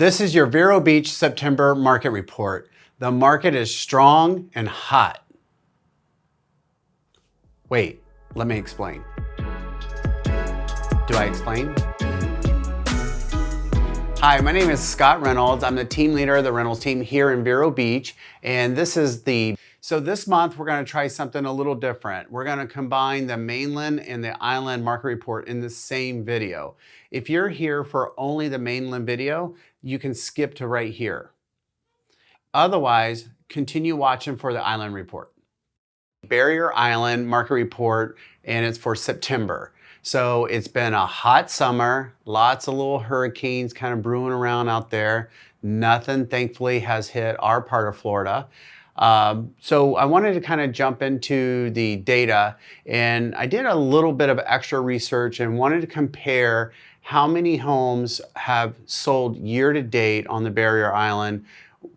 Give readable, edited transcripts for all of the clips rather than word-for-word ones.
This is your Vero Beach September market report. The market is strong and hot. Wait, let me explain. Do I explain? Hi, my name is Scott Reynolds. I'm the team leader of the Reynolds team here in Vero Beach. And so this month we're gonna try something a little different. We're gonna combine the mainland and the island market report in the same video. If you're here for only the mainland video, you can skip to right here. Otherwise, continue watching for the island report. Barrier Island market report, and it's for September. So it's been a hot summer, lots of little hurricanes kind of brewing around out there. Nothing, thankfully, has hit our part of Florida. So I wanted to kind of jump into the data, and I did a little bit of extra research and wanted to compare how many homes have sold year to date on the Barrier Island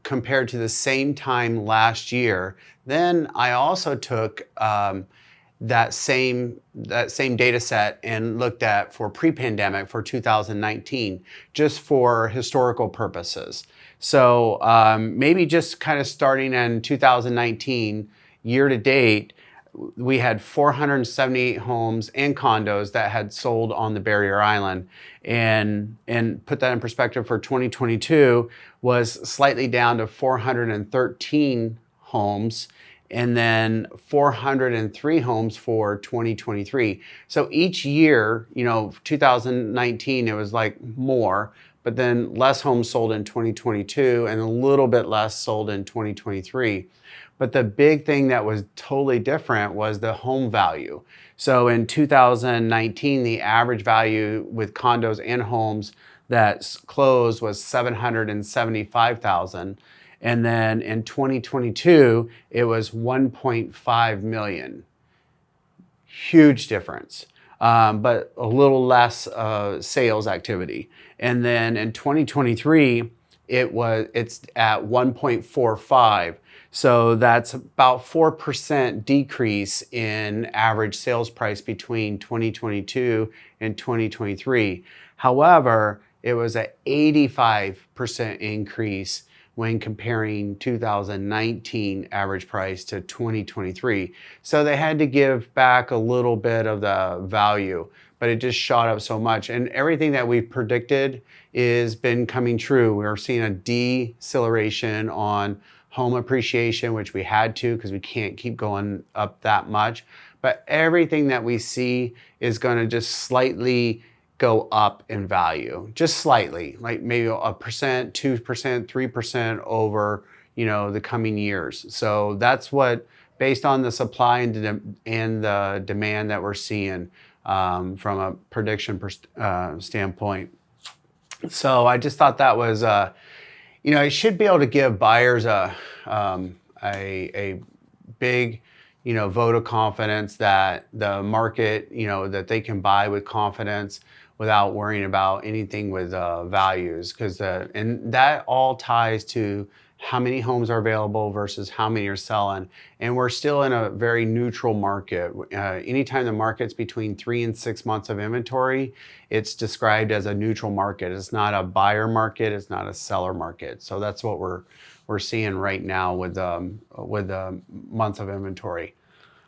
compared to the same time last year. Then I also took that same data set and looked at for pre-pandemic for 2019, just for historical purposes. So maybe just kind of starting in 2019, year to date, we had 478 homes and condos that had sold on the Barrier Island. And put that in perspective, for 2022 was slightly down to 413 homes, and then 403 homes for 2023. So each year, 2019, it was like more, but then less homes sold in 2022 and a little bit less sold in 2023. But the big thing that was totally different was the home value. So in 2019, the average value with condos and homes that closed was $775,000. And then in 2022, it was 1.5 million. Huge difference, but a little less sales activity. And then in 2023, it's at 1.45. So that's about 4% decrease in average sales price between 2022 and 2023. However, it was an 85% increase when comparing 2019 average price to 2023. So they had to give back a little bit of the value, but it just shot up so much. And everything that we predicted is been coming true. We're seeing a deceleration on home appreciation, which we had to because we can't keep going up that much. But everything that we see is gonna just slightly go up in value, just slightly, like maybe 1%, 2%, 3% over, the coming years. So that's what, based on the supply and the demand that we're seeing from a prediction standpoint. So I just thought that was, it should be able to give buyers a big, vote of confidence that the market, that they can buy with confidence without worrying about anything with values, and that all ties to how many homes are available versus how many are selling. And we're still in a very neutral market. Anytime the market's between 3 and 6 months of inventory, it's described as a neutral market. It's not a buyer market, it's not a seller market. So that's what we're seeing right now with the months of inventory.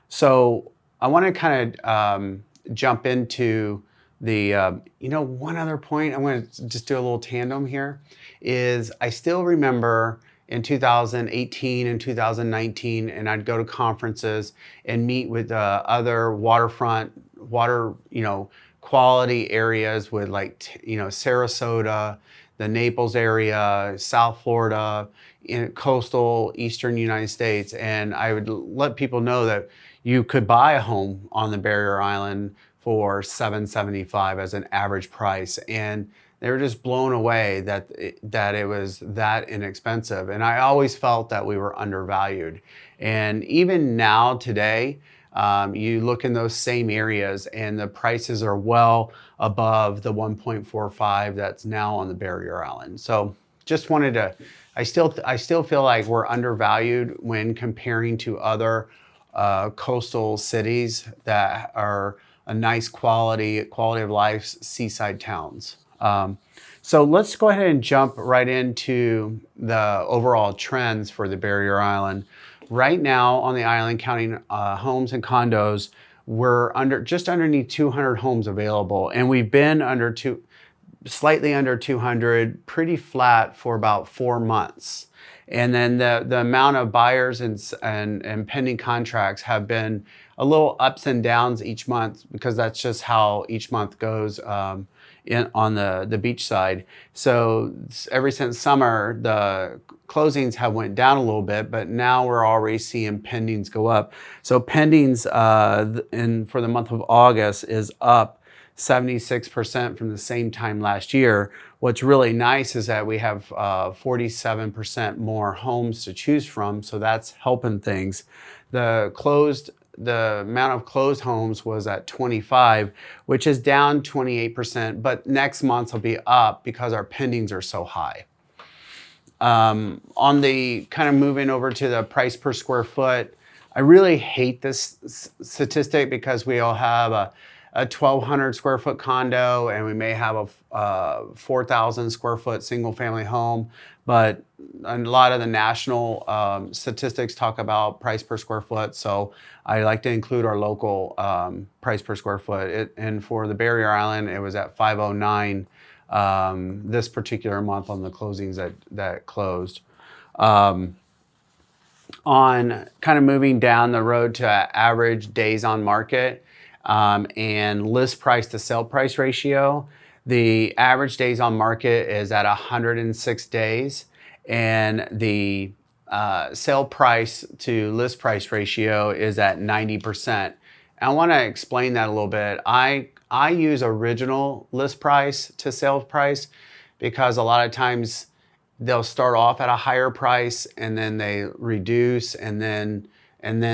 So I want to kind of jump into the, one other point, I'm going to just do a little tandem here, is I still remember in 2018 and 2019, and I'd go to conferences and meet with other waterfront, quality areas with Sarasota, the Naples area, South Florida, in coastal Eastern United States. And I would let people know that you could buy a home on the Barrier Island for $775 as an average price, and they were just blown away that it was that inexpensive. And I always felt that we were undervalued. And even now today, you look in those same areas and the prices are well above the 1.45 that's now on the Barrier Island. So just wanted to, I still feel like we're undervalued when comparing to other coastal cities that are a nice quality of life seaside towns. So let's go ahead and jump right into the overall trends for the Barrier Island. Right now on the island, counting homes and condos, we're just underneath 200 homes available, and we've been slightly under 200, pretty flat for about 4 months. And then the amount of buyers and pending contracts have been a little ups and downs each month, because that's just how each month goes on the beach side. So ever since summer, the closings have went down a little bit, but now we're already seeing pendings go up. So pendings for the month of August is up 76% from the same time last year. What's really nice is that we have 47% more homes to choose from, so that's helping things. The amount of closed homes was at 25, which is down 28%, but next month will be up because our pendings are so high. On the kind of moving over to the price per square foot, I really hate this statistic because we all have a 1,200 square foot condo, and we may have a 4,000 square foot single family home, but a lot of the national statistics talk about price per square foot, so I like to include our local price per square foot. And for the Barrier Island, it was at 509 this particular month on the closings that closed. On kind of moving down the road to average days on market, and list price to sale price ratio, the average days on market is at 106 days, and the sale price to list price ratio is at 90%. And I want to explain that a little bit. I use original list price to sales price because a lot of times they'll start off at a higher price and then they reduce and then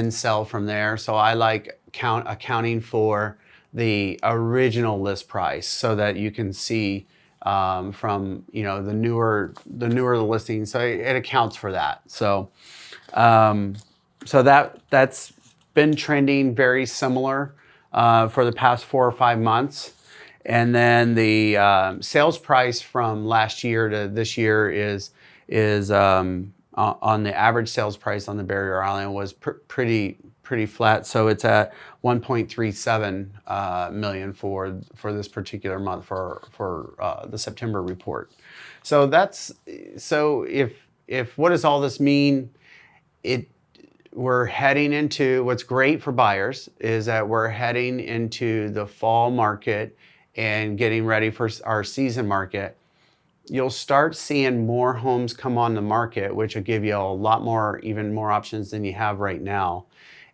sell from there. So I like accounting for the original list price so that you can see from the newer the listing, so it accounts for that. So that's been trending very similar for the past 4 or 5 months. And then the sales price from last year to this year is on the average sales price on the Barrier Island was pretty flat. So it's at 1.37 million for this particular month for the September report. So if what does all this mean? We're heading into, what's great for buyers is that we're heading into the fall market and getting ready for our season market. You'll start seeing more homes come on the market, which will give you a lot more, even more options than you have right now.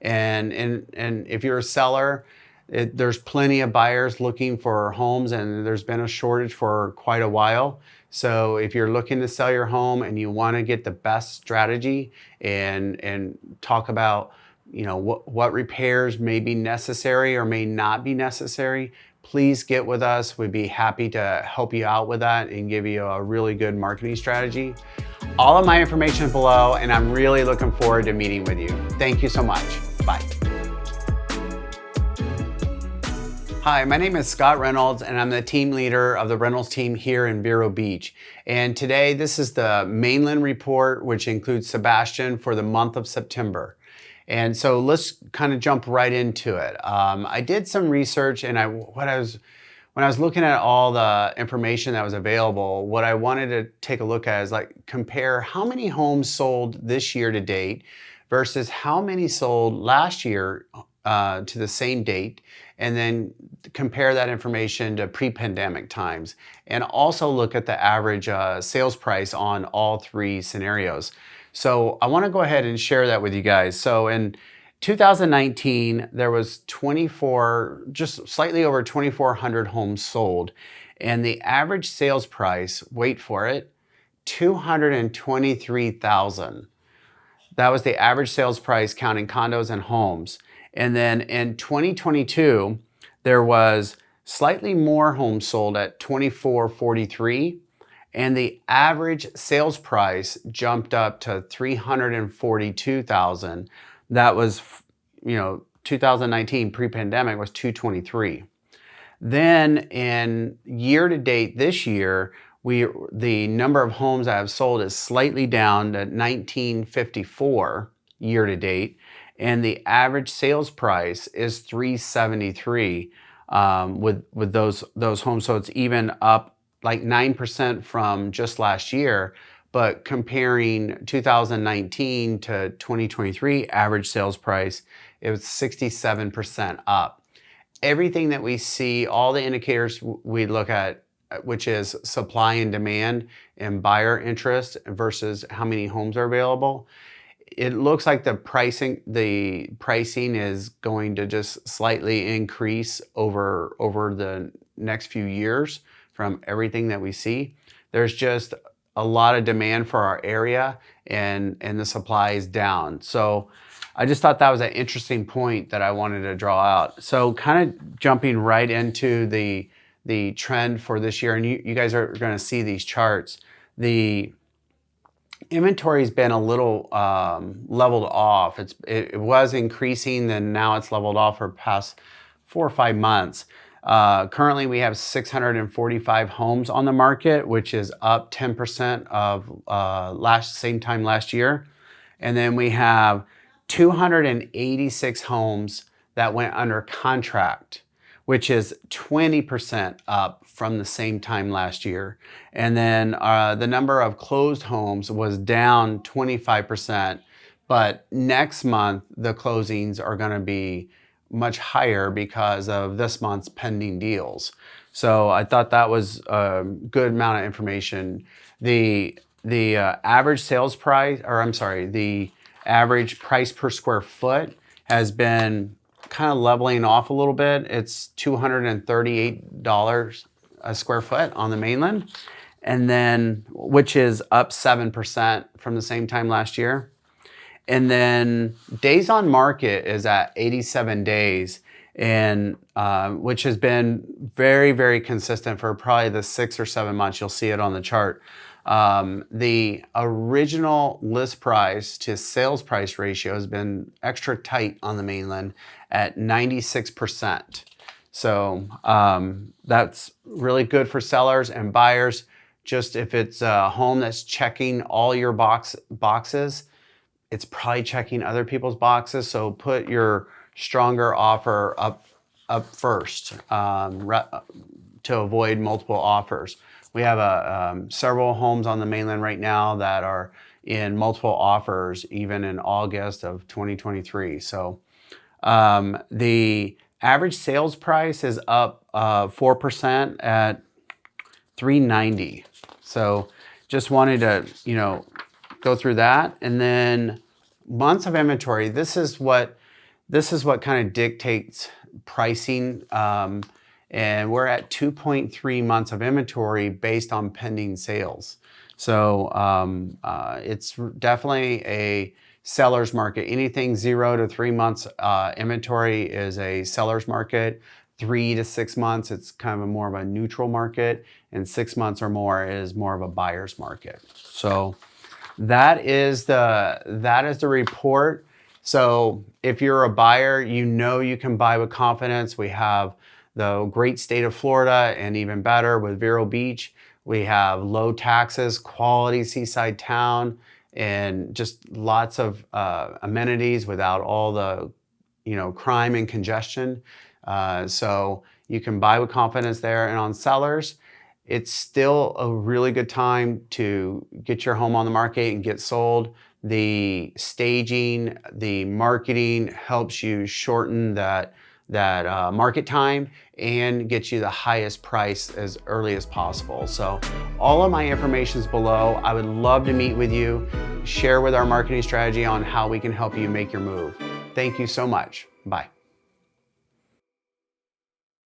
And if you're a seller, there's plenty of buyers looking for homes, and there's been a shortage for quite a while. So if you're looking to sell your home and you want to get the best strategy and talk about what repairs may be necessary or may not be necessary, please get with us. We'd be happy to help you out with that and give you a really good marketing strategy. All of my information is below, and I'm really looking forward to meeting with you. Thank you so much. Bye. Hi, my name is Scott Reynolds, and I'm the team leader of the Reynolds team here in Vero Beach. And today, this is the Mainland Report, which includes Sebastian for the month of September. And so let's kind of jump right into it. I did some research, and when I was looking at all the information that was available, what I wanted to take a look at is compare how many homes sold this year to date versus how many sold last year to the same date, and then compare that information to pre-pandemic times, and also look at the average sales price on all 3 scenarios. So I want to go ahead and share that with you guys. So in 2019, there was just slightly over 2,400 homes sold, and the average sales price, wait for it, $223,000. That was the average sales price counting condos and homes. And then in 2022, there was slightly more homes sold at 2,443, and the average sales price jumped up to $342,000. That was, 2019 pre-pandemic was 223. Then in year to date this year, the number of homes that have sold is slightly down to 1954 year to date, and the average sales price is $373 with those homes. So it's even up like 9% from just last year. But comparing 2019 to 2023 average sales price, it was 67% up. Everything that we see, all the indicators we look at, which is supply and demand and buyer interest versus how many homes are available, it looks like the pricing is going to just slightly increase over the next few years from everything that we see. There's just a lot of demand for our area, and the supply is down. So I just thought that was an interesting point that I wanted to draw out. So kind of jumping right into the trend for this year, and you guys are going to see these charts. The inventory has been a little leveled off. It was increasing, then now it's leveled off for the past 4 or 5 months. Currently, we have 645 homes on the market, which is up 10% of same time last year. And then we have 286 homes that went under contract, which is 20% up from the same time last year. And then the number of closed homes was down 25%, but next month the closings are going to be much higher because of this month's pending deals. So I thought that was a good amount of information. The average sales price, or I'm sorry, the average price per square foot has been kind of leveling off a little bit. It's $238 a square foot on the mainland, and then which is up 7% from the same time last year. And then days on market is at 87 days, and which has been very, very consistent for probably the 6 or 7 months. You'll see it on the chart. The original list price to sales price ratio has been extra tight on the mainland at 96%. So that's really good for sellers and buyers. Just if it's a home that's checking all your boxes, it's probably checking other people's boxes. So put your stronger offer up first to avoid multiple offers. We have several homes on the mainland right now that are in multiple offers, even in August of 2023. So the average sales price is up 4% at $390. So just wanted to, go through that. And then months of inventory, this is what kind of dictates pricing. And we're at 2.3 months of inventory based on pending sales. So it's definitely a seller's market. Anything 0 to 3 months inventory is a seller's market. 3 to 6 months, it's kind of more of a neutral market, and 6 months or more is more of a buyer's market. So that is the report. So if you're a buyer, you can buy with confidence. We have the great state of Florida, and even better with Vero Beach. We have low taxes, quality seaside town, and just lots of amenities without all the crime and congestion. So you can buy with confidence there. And on sellers, it's still a really good time to get your home on the market and get sold. The staging, the marketing helps you shorten that market time and get you the highest price as early as possible. So all of my information is below. I would love to meet with you, share with our marketing strategy on how we can help you make your move. Thank you so much. Bye.